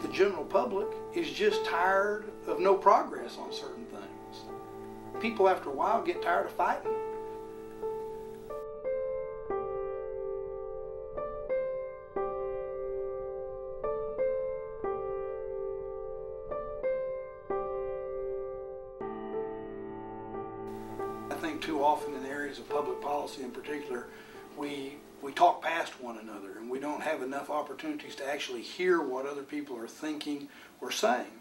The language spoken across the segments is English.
the general public is just tired of no progress on certain things. People after a while get tired of fighting. I think too often in areas of public policy in particular, we talk past one another and we don't have enough opportunities to actually hear what other people are thinking or saying.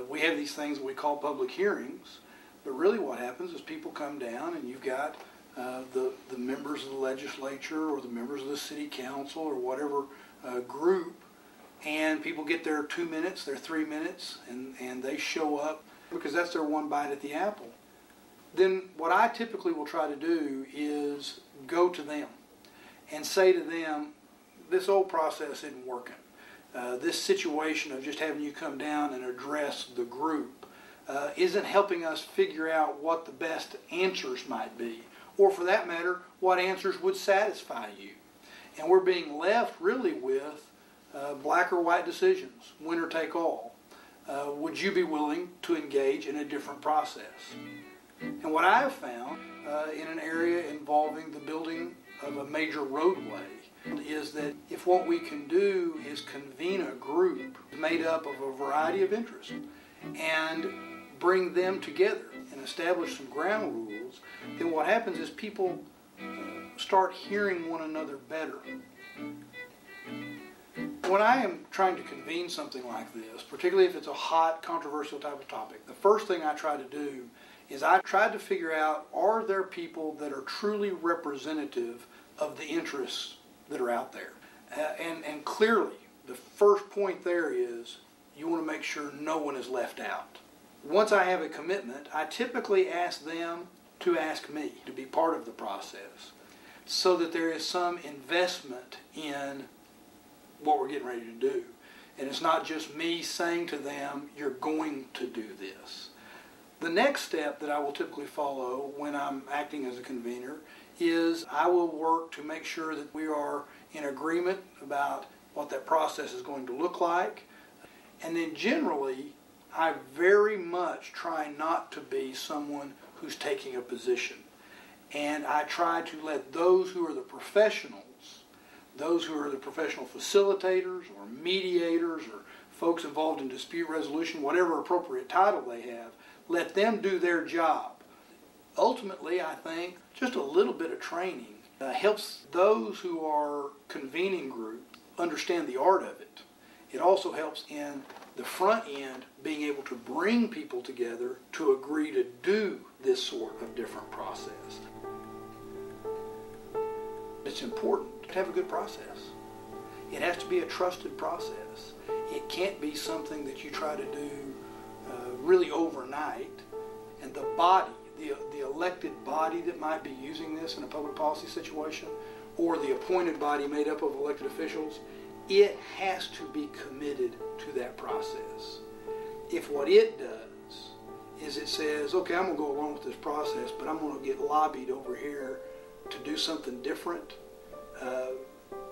We have these things that we call public hearings, but really what happens is people come down and you've got the members of the legislature or the members of the city council or whatever group, and people get their 2 minutes, their 3 minutes, and they show up because that's their one bite at the apple. Then what I typically will try to do is go to them and say to them, this old process isn't working. This situation of just having you come down and address the group isn't helping us figure out what the best answers might be, or for that matter, what answers would satisfy you. And we're being left really with black or white decisions, winner take all. Would you be willing to engage in a different process? And what I have found in an area involving the building of a major roadway is that if what we can do is convene a group made up of a variety of interests and bring them together and establish some ground rules, then what happens is people start hearing one another better. When I am trying to convene something like this, particularly if it's a hot, controversial type of topic, the first thing I try to do is I tried to figure out, are there people that are truly representative of the interests that are out there? And clearly, the first point there is you want to make sure no one is left out. Once I have a commitment, I typically ask them to ask me to be part of the process so that there is some investment in what we're getting ready to do. And it's not just me saying to them, you're going to do this. The next step that I will typically follow when I'm acting as a convener is I will work to make sure that we are in agreement about what that process is going to look like. And then generally, I very much try not to be someone who's taking a position. And I try to let those who are the professionals, those who are the professional facilitators or mediators or folks involved in dispute resolution, whatever appropriate title they have, let them do their job. Ultimately, I think just a little bit of training helps those who are convening groups understand the art of it. It also helps in the front end being able to bring people together to agree to do this sort of different process. It's important to have a good process. It has to be a trusted process. It can't be something that you try to do really overnight, and the body, the elected body that might be using this in a public policy situation, or the appointed body made up of elected officials, it has to be committed to that process. If what it does is it says, okay, I'm going to go along with this process, but I'm going to get lobbied over here to do something different,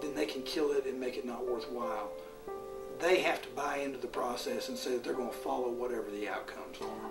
then they can kill it and make it not worthwhile. They have to buy into the process and say that they're going to follow whatever the outcomes are.